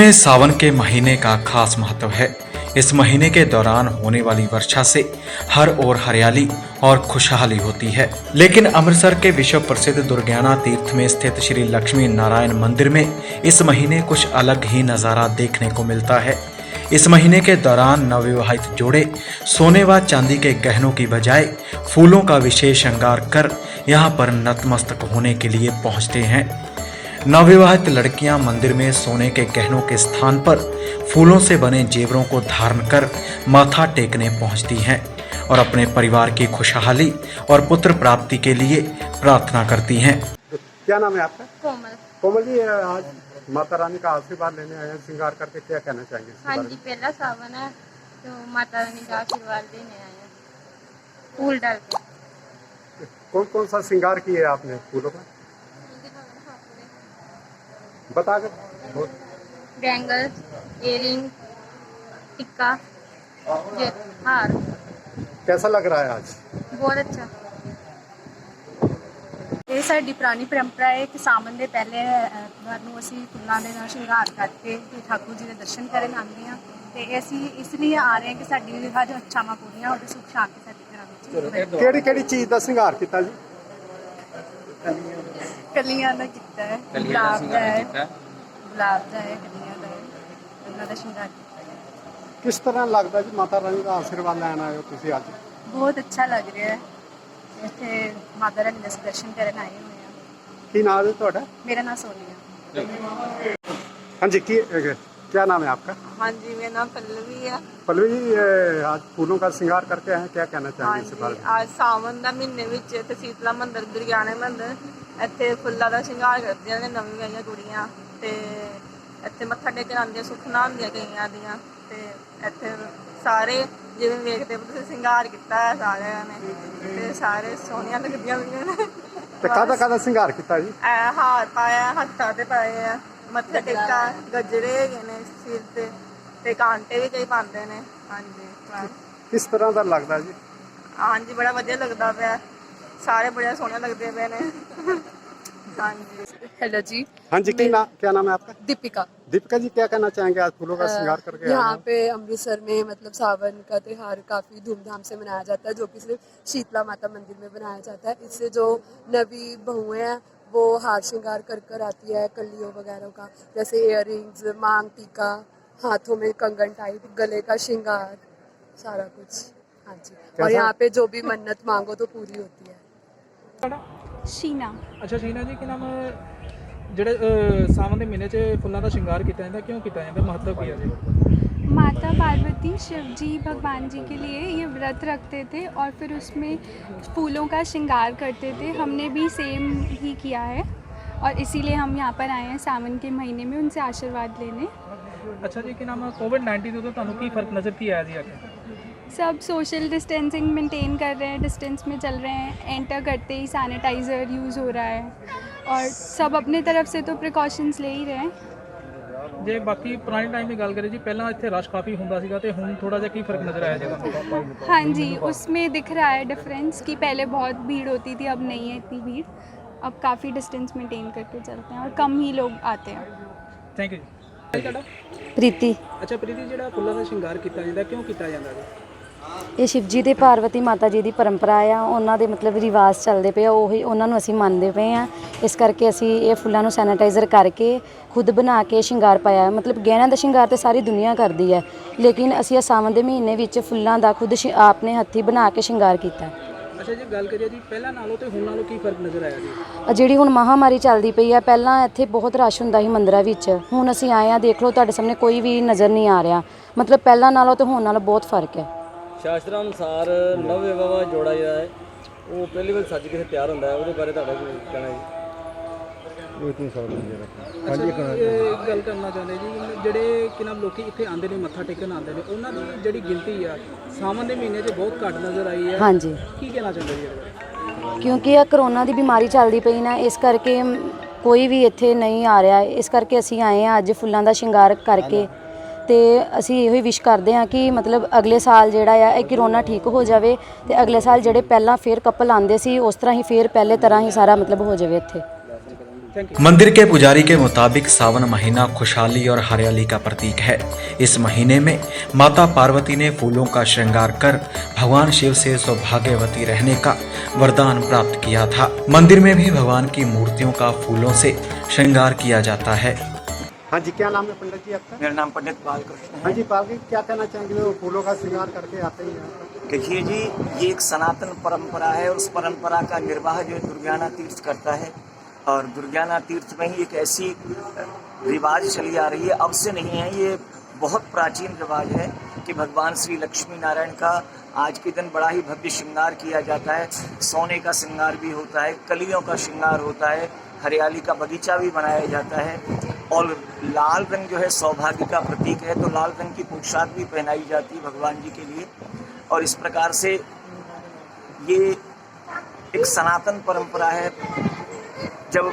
में सावन के महीने का खास महत्व है। इस महीने के दौरान होने वाली वर्षा से हर ओर हरियाली और खुशहाली होती है। लेकिन अमृतसर के विश्व प्रसिद्ध दुर्गियाना तीर्थ में स्थित श्री लक्ष्मी नारायण मंदिर में इस महीने कुछ अलग ही नज़ारा देखने को मिलता है। इस महीने के दौरान नवविवाहित जोड़े सोने व चांदी के गहनों की बजाय फूलों का विशेष श्रृंगार कर यहाँ पर नतमस्तक होने के लिए पहुँचते हैं। नवविवाहित लड़कियां मंदिर में सोने के गहनों के स्थान पर फूलों से बने जेवरों को धारण कर माथा टेकने पहुंचती हैं और अपने परिवार की खुशहाली और पुत्र प्राप्ति के लिए प्रार्थना करती हैं। क्या नाम है आपका? कोमल। कोमल जी, आज माता रानी का आशीर्वाद लेने आए हैं, श्रृंगार करके क्या कहना चाहेंगे? हाँ जी, पहला सावन है तो माता रानी का आशीर्वाद लेने आए हैं फूल डाल के। कौन कौन सा श्रृंगार किया है आपने फूलों का? बता कर। बैंगल्स, इयररिंग, टिक्का, हार। कैसा लग रहा है आज? बहुत अच्छा। ਇਹ ਸਾਡੀ ਪੁਰਾਣੀ ਪਰੰਪਰਾ ਹੈ ਕਿ ਸਾਵਣ ਦੇ ਪਹਿਲੇ ਐਤਵਾਰ ਨੂੰ ਅਸੀਂ ਫੁੱਲਾਂ ਦੇ ਨਾਲ ਸ਼ਿੰਗਾਰ ਕਰਕੇ ਤੇ ਠਾਕੁਰ ਜੀ ਦੇ ਦਰਸ਼ਨ ਕਰਨ ਆਉਂਦੇ ਹਾਂ ਤੇ ਅਸੀਂ ਇਸ ਲਈ ਆ ਰਹੇ ਹਾਂ ਕਿ ਸਾਡੀ ਹਰ ਇੱਛਾਵਾਂ ਪੂਰੀਆਂ ਹੋਣ, ਸੁੱਖ ਸ਼ਾਂਤੀ ਸਾਡੇ ਘਰਾਂ ਵਿੱਚ। ਕਿਹੜੀ ਕਿਹੜੀ ਚੀਜ਼ ਦਾ ਸ਼ਿੰਗਾਰ ਕੀਤਾ ਜੀ? ਕਲੀਆਂ ਦਾ ਕੀਤਾ ਹੈ, ਗੁਲਾਬ ਦਾ ਹੈ, ਕਲੀਆਂ ਦਾ ਹੈ, ਉਹਨਾਂ ਦਾ ਸ਼ਿੰਗਾਰ ਕੀਤਾ ਹੈ। ਕਿਸ ਤਰ੍ਹਾਂ ਲੱਗਦਾ ਜੀ ਮਾਤਾ ਰਾਣੀ ਦਾ ਆਸ਼ੀਰਵਾਦ ਲੈਣ ਆਏ ਹੋ ਤੁਸੀਂ ਅੱਜ? ਬਹੁਤ ਅੱਛਾ ਲੱਗ ਰਿਹਾ ਹੈ। ਇੱਥੇ ਮਾਤਾ ਰਾਣੀ ਦੇ ਦਰਸ਼ਨ ਕਰਨ ਆਏ ਹੋਏ ਹਾਂ। ਕੀ ਨਾਮ है ਤੁਹਾਡਾ? ਮੇਰਾ ਨਾਮ ਸੋਨੀਆ। हाँ जी, क्या नाम है आपका? हाँ जी, मेरा नाम पल्लवी है। पल्लवी जी, आज फूलों का श्रृंगार करके आए हैं, क्या कहना हाँ चाहेंगे इस जी, बारे में? आज सावन ਦਾ ਮਹੀਨੇ ਵਿੱਚ ਇੱਥੇ ਸੀਤਲਾ ਮੰਦਿਰ ਦੁਰਗਿਆਣੇ ਮੰਦਿਰ ਇੱਥੇ ਫੁੱਲਾਂ ਦਾ ਸ਼ਿੰਗਾਰ ਕਰਦੀਆਂ ਨੇ ਨਵੀਂ ਵਿਆਹੀਆਂ ਕੁੜੀਆਂ ਤੇ ਇੱਥੇ ਮੱਥਾ ਟੇਕਣ ਆਉਂਦੀਆਂ, ਸੁੱਖਨਾ ਹੁੰਦੀਆਂ ਕਈਆਂ ਦੀਆਂ ਤੇ ਇੱਥੇ ਸਾਰੇ ਜਿਵੇਂ ਵੇਖਦੇ ਹੋ ਤੁਸੀਂ ਸ਼ਿੰਗਾਰ ਕੀਤਾ ਹੈ ਸਾਰਿਆਂ ਨੇ ਤੇ ਸਾਰੇ ਸੋਹਣੀਆਂ ਲੱਗਦੀਆਂ ਪਈਆਂ ਨੇ। ਤੇ ਕਾਹਦਾ ਸ਼ਿੰਗਾਰ ਕੀਤਾ ਜੀ? ਹਾਰ ਪਾਇਆ, ਹੱਥਾਂ ਤੇ ਪਾਏ ਆ, ਮੱਥਾ ਟੇਕਾ, ਗਜਰੇ ਹੈਗੇ ਨੇ ਸਿਰ ਤੇ ਕਾਂਟੇ ਵੀ ਕਈ ਪਾਉਂਦੇ ਨੇ। ਹਾਂਜੀ, ਕਿਸ ਤਰ੍ਹਾਂ ਦਾ ਲੱਗਦਾ ਜੀ? ਹਾਂਜੀ, ਬੜਾ ਵਧੀਆ लगता ਪਿਆ, ਸਾਰੇ ਬੜੇ सोहने लगते पे ने। हाँ जी। हेलो जी। हाँ जी, क्या नाम है आपका? दीपिका। दीपिका जी, क्या कहना चाहेंगे आज फूलों का श्रृंगार करके आए यहाँ हैं? पे अमृतसर में मतलब सावन का त्यौहार काफ़ी धूमधाम से मनाया जाता है, जो कि सिर्फ शीतला माता मंदिर में बनाया जाता है। इससे जो नवी बहुएं हैं वो हार श्रृंगार कर कर आती है, कलियों वगैरह का, जैसे इयररिंग्स, मांग टीका, हाथों में कंगन टाइप, गले का श्रृंगार, सारा कुछ। हाँ जी। और यहाँ पे जो भी मन्नत मांगो तो पूरी होती है। शीना। अच्छा शीना जी, कि नाम ਜਿਹੜੇ ਸਾਵਨ ਦੇ ਮਹੀਨੇ 'ਚ ਫੁੱਲਾਂ ਦਾ ਸ਼ਿੰਗਾਰ ਕੀਤਾ ਜਾਂਦਾ, ਕਿਉਂ ਕੀਤਾ ਜਾਂਦਾ, महत्व ਕੀ ਹੈ ਜੀ? माता पार्वती शिव जी भगवान जी के लिए ये व्रत रखते थे और फिर उसमें फूलों का श्रृंगार करते थे। हमने भी सेम ही किया है और इसीलिए हम यहाँ पर आए हैं सावन के महीने में उनसे आशीर्वाद लेने। अच्छा जी, कि नाम कोविड-19 ਤੋਂ ਤੁਹਾਨੂੰ ਕੀ ਫਰਕ ਨਜ਼ਰ ਕੀ आया जी आके? सब सोशल डिस्टेंसिंग मेंटेन कर रहे हैं, डिस्टेंस में चल रहे हैं, एंटर करते ही सैनिटाइज़र यूज़ हो रहा है और सब अपने तरफ से तो प्रिकॉशंस ले ही रहे हैं। ਜੇ ਬਾਕੀ ਪੁਰਾਣੇ ਟਾਈਮ ਦੀ ਗੱਲ ਕਰੀਏ ਜੀ, ਪਹਿਲਾਂ ਇੱਥੇ ਰਸ਼ ਕਾਫੀ ਹੁੰਦਾ ਸੀਗਾ ਤੇ ਹੁਣ ਥੋੜਾ ਜਿਹਾ ਕੀ ਫਰਕ ਨਜ਼ਰ ਆਇਆ ਜੀ ਤੁਹਾਨੂੰ? हाँ जी, उसमें दिख रहा है डिफरेंस कि पहले बहुत भीड़ होती थी, अब नहीं है इतनी भीड़। अब काफ़ी डिस्टेंस मेंटेन करके चलते हैं और कम ही लोग आते हैं। ਥੈਂਕ ਯੂ ਜੀ। ਤੁਹਾਡਾ? ਪ੍ਰੀਤੀ। ਅੱਛਾ ਪ੍ਰੀਤੀ, ਜਿਹੜਾ ਫੁੱਲਾਂ ਦਾ ਸ਼ਿੰਗਾਰ ਕੀਤਾ ਜਾਂਦਾ, ਕਿਉਂ ਕੀਤਾ ਜਾਂਦਾ ਜੀ? ਇਹ ਸ਼ਿਵ ਜੀ ਦੇ ਪਾਰਵਤੀ ਮਾਤਾ ਜੀ ਦੀ ਪਰੰਪਰਾ ਆ, ਉਹਨਾਂ ਦੇ ਮਤਲਬ ਰਿਵਾਜ ਚੱਲਦੇ ਪਏ ਆ, ਉਹੀ ਉਹਨਾਂ ਨੂੰ ਅਸੀਂ ਮੰਨਦੇ ਪਏ ਆ। ਇਸ ਕਰਕੇ ਅਸੀਂ ਇਹ ਫੁੱਲਾਂ ਨੂੰ ਸੈਨੀਟਾਈਜ਼ਰ ਕਰਕੇ ਖੁਦ ਬਣਾ ਕੇ ਸ਼ਿੰਗਾਰ ਪਾਇਆ। ਮਤਲਬ ਗਹਿਣਿਆਂ ਦਾ ਸ਼ਿੰਗਾਰ ਤਾਂ ਸਾਰੀ ਦੁਨੀਆ ਕਰਦੀ ਹੈ, ਲੇਕਿਨ ਅਸੀਂ ਇਹ ਸਾਵਣ ਦੇ ਮਹੀਨੇ ਵਿੱਚ ਫੁੱਲਾਂ ਦਾ ਖੁਦ ਆਪਣੇ ਹੱਥੀਂ ਬਣਾ ਕੇ ਸ਼ਿੰਗਾਰ ਕੀਤਾ। ਅੱਛਾ ਜੀ, ਗੱਲ ਕਰੀਏ ਜੀ ਪਹਿਲਾਂ ਨਾਲੋਂ ਤੇ ਹੁਣ ਨਾਲੋਂ ਕੀ ਫਰਕ ਨਜ਼ਰ ਆਇਆ ਜੀ? ਜਿਹੜੀ ਹੁਣ ਮਹਾਮਾਰੀ ਚੱਲਦੀ ਪਈ ਆ, ਪਹਿਲਾਂ ਇੱਥੇ ਬਹੁਤ ਰਸ਼ ਹੁੰਦਾ ਸੀ ਮੰਦਿਰਾਂ ਵਿੱਚ, ਹੁਣ ਅਸੀਂ ਆਏ ਆ, ਦੇਖ ਲਓ ਤੁਹਾਡੇ ਸਾਹਮਣੇ ਕੋਈ ਵੀ ਨਜ਼ਰ ਨਹੀਂ ਆ ਰਿਹਾ। ਮਤਲਬ ਪਹਿਲਾਂ ਨਾਲੋਂ ਤੇ ਹੁਣ ਨਾਲੋਂ ਬਹੁਤ ਫਰਕ ਹੈ। ਸ਼ਾਸਤਰਾਂ ਅਨੁਸਾਰ ਨਵ ਵਿਆਹੁਆ ਜੋੜਾ ਜਿਹੜਾ ਹੈ ਉਹ ਪਹਿਲੀ ਵਾਰ ਸੱਜ ਕੇ ਤਿਆਰ ਹੁੰਦਾ ਹੈ, ਉਹਦੇ ਬਾਰੇ ਤੁਹਾਡਾ ਕੀ ਕਹਿਣਾ ਹੈ ਜੀ? ਅੱਛਾ ਜੀ, ਇਹ ਗੱਲ ਕਰਨਾ ਚਾਹੁੰਦੇ ਜੀ, ਜਿਹੜੇ ਕਿ ਨਾਮ ਲੋਕੀ ਇੱਥੇ ਆਉਂਦੇ ਨੇ, ਮੱਥਾ ਟੇਕਣ ਆਉਂਦੇ ਨੇ, ਉਹਨਾਂ ਦੀ ਜਿਹੜੀ ਗਿਣਤੀ ਆ ਸਾਵਨ ਦੇ ਮਹੀਨੇ 'ਚ ਬਹੁਤ ਘੱਟ ਨਜ਼ਰ ਆਈ ਹੈ। ਹਾਂਜੀ, ਕੀ ਕਹਿਣਾ ਚਾਹੁੰਦੇ ਜੀ ਇਹਦੇ ਬਾਰੇ? ਕਿਉਂਕਿ ਇਹ ਕਰੋਨਾ ਦੀ ਬਿਮਾਰੀ ਚੱਲਦੀ ਪਈ ਨਾ, ਇਸ ਕਰਕੇ ਕੋਈ ਵੀ ਇੱਥੇ ਨਹੀਂ ਆ ਰਿਹਾ। ਇਸ ਕਰਕੇ ਅਸੀਂ ਆਏ ਹਾਂ ਅੱਜ ਫੁੱਲਾਂ ਦਾ ਸ਼ਿੰਗਾਰ ਕਰਕੇ ਤੇ ਅਸੀਂ ਇਹੋ ਹੀ ਵਿਸ਼ ਕਰਦੇ ਹਾਂ ਕਿ ਮਤਲਬ ਅਗਲੇ ਸਾਲ ਜਿਹੜਾ ਆ ਇਹ ਕਰੋਨਾ ਠੀਕ ਹੋ ਜਾਵੇ ਤੇ ਅਗਲੇ ਸਾਲ ਜਿਹੜੇ ਪਹਿਲਾਂ ਫੇਰ ਕਪਲ ਆਉਂਦੇ ਸੀ ਉਸ ਤਰ੍ਹਾਂ ਹੀ ਫੇਰ ਪਹਿਲੇ ਤਰ੍ਹਾਂ ਹੀ ਸਾਰਾ ਮਤਲਬ ਹੋ ਜਾਵੇ ਇੱਥੇ। Thank you. मंदिर के पुजारी के मुताबिक सावन महीना खुशहाली और हरियाली का प्रतीक है। इस महीने में माता पार्वती ने फूलों का श्रृंगार कर भगवान शिव से सौभाग्यवती रहने का वरदान प्राप्त किया था। मंदिर में भी भगवान की मूर्तियों का फूलों से श्रृंगार किया जाता है। हाँ जी, क्या नाम है पंडित जी आपका? मेरा नाम पंडित बालकृष्ण हाँ है। जी, पाल क्या कहना चाहेंगे? वो फूलों का श्रृंगार करके आते हैं यहाँ पर। देखिए जी, ये एक सनातन परंपरा है और उस परंपरा का निर्वाह जो है दुर्गाना तीर्थ करता है। और दुर्गाना तीर्थ में ही एक ऐसी रिवाज चली आ रही है, अब से नहीं है, ये बहुत प्राचीन रिवाज है कि भगवान श्री लक्ष्मी नारायण का आज के दिन बड़ा ही भव्य श्रृंगार किया जाता है। सोने का श्रृंगार भी होता है, कलियों का श्रृंगार होता है, हरियाली का बगीचा भी बनाया जाता है और लाल रंग जो है सौभाग्य का प्रतीक है, तो लाल रंग की पोशाक भी पहनाई जाती है भगवान जी के लिए। और इस प्रकार से ये एक सनातन परंपरा है। जब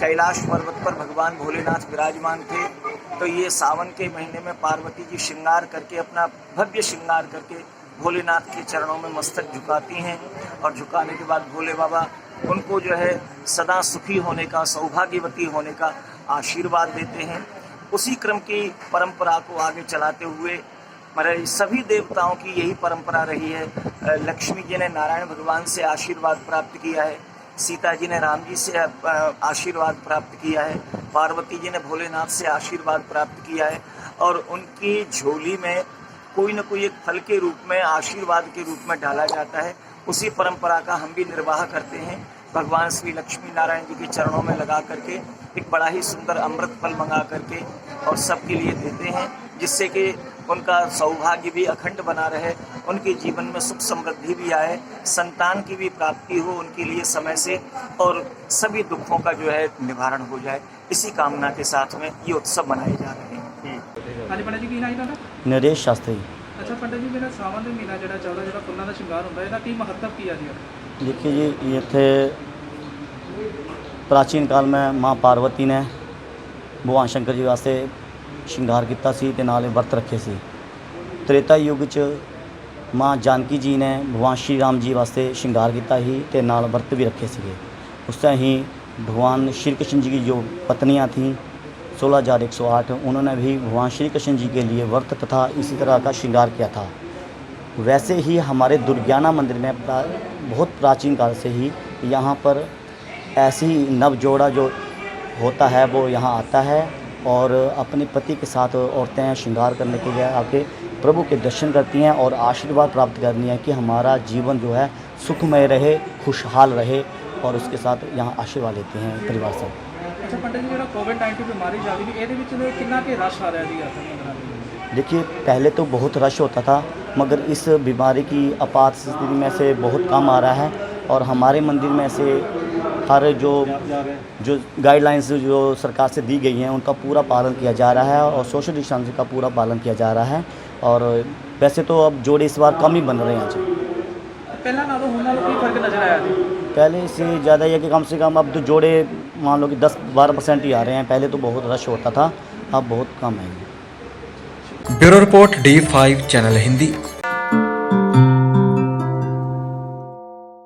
कैलाश पर्वत पर भगवान भोलेनाथ विराजमान थे तो ये सावन के महीने में पार्वती जी श्रृंगार करके, अपना भव्य श्रृंगार करके भोलेनाथ के चरणों में मस्तक झुकाती हैं और झुकाने के बाद भोले बाबा उनको जो है सदा सुखी होने का, सौभाग्यवती होने का आशीर्वाद देते हैं। उसी क्रम की परंपरा को आगे चलाते हुए हमारे सभी देवताओं की यही परंपरा रही है। लक्ष्मी जी ने नारायण भगवान से आशीर्वाद प्राप्त किया है, सीता जी ने राम जी से आशीर्वाद प्राप्त किया है, पार्वती जी ने भोलेनाथ से आशीर्वाद प्राप्त किया है और उनकी झोली में कोई न कोई एक फल के रूप में, आशीर्वाद के रूप में डाला जाता है। उसी परंपरा का हम भी निर्वाह करते हैं। भगवान श्री लक्ष्मी नारायण जी के चरणों में लगा करके एक बड़ा ही सुंदर अमृत फल मंगा करके और सबके लिए देते हैं, जिससे कि उनका सौभाग्य भी अखंड बना रहे, उनके जीवन में सुख समृद्धि भी आए, संतान की भी प्राप्ति हो उनके लिए समय से और सभी दुखों का जो है निवारण हो जाए। इसी कामना के साथ में ये उत्सव मनाए जा रहे हैं। हाँ जी पंडित जी, की नाम है? नरेश शास्त्री। अच्छा पंडित जी, मेरा सावन ਦਾ ਮਹੀਨਾ ਜਿਹੜਾ ਚੱਲਦਾ, ਜਿਹੜਾ ਫੁੱਲਾਂ ਦਾ ਸ਼ਿੰਗਾਰ ਹੁੰਦਾ, ਇਹਦਾ ਕੀ ਮਹੱਤਵ ਕੀ ਹੈ ਜੀ? देखिए जी, ये थे प्राचीन काल में माँ पार्वती ने भगवान शंकर जी वास्ते श्रृंगार किया सी ते नाले व्रत रखे सी। त्रेता युग च माँ जानकी जी ने भगवान श्री राम जी वास्ते श्रृंगार किया ही ते नाल व्रत भी रखे थे। उस तरह ही भगवान श्री कृष्ण जी की जो पत्नियाँ थीं 16,108, उन्होंने भी भगवान श्री कृष्ण जी के लिए व्रत तथा इसी तरह का श्रृंगार किया था। वैसे ही हमारे दुर्गाना मंदिर में बहुत प्राचीन काल से ही यहाँ पर ऐसी नवजोड़ा जो होता है वो यहाँ आता है और अपने पति के साथ औरतें श्रृंगार करने के लिए आके प्रभु के दर्शन करती हैं और आशीर्वाद प्राप्त करनी है कि हमारा जीवन जो है सुखमय रहे, खुशहाल रहे और उसके साथ यहाँ आशीर्वाद लेते हैं परिवार से। अच्छा पंडित जी, ਜਿਹੜਾ कोविड-19 बीमारी ਚੱਲ ਰਹੀ ਇਹਦੇ ਵਿੱਚ ਕਿੰਨਾ ਕੇ ਰਸ਼ ਆ ਰਿਹਾ ਜੀ ਆਪਣੇ ਮੰਦਿਰਾਂ ਦੇ ਵਿੱਚ? देखिए, पहले तो बहुत रश होता था मगर इस बीमारी की आपात स्थिति में से बहुत कम आ रहा है और हमारे मंदिर में से हर जो गाइडलाइंस जो सरकार से दी गई हैं उनका पूरा पालन किया जा रहा है और सोशल डिस्टेंसिंग का पूरा पालन किया जा रहा है। और वैसे तो अब जोड़े इस बार कम ही बन रहे हैं जी। ਪਹਿਲਾਂ ਨਾਲੋਂ ਹੁਣ ਨਾਲੋਂ ਕੀ ਫਰਕ ਨਜ਼ਰ ਆਇਆ जी? पहले से ज़्यादा यह कि कम से कम अब तो जोड़े मान लो कि 10-12% ही आ रहे हैं। पहले तो बहुत रश होता था, अब बहुत कम है। Bureau report D5 channel Hindi.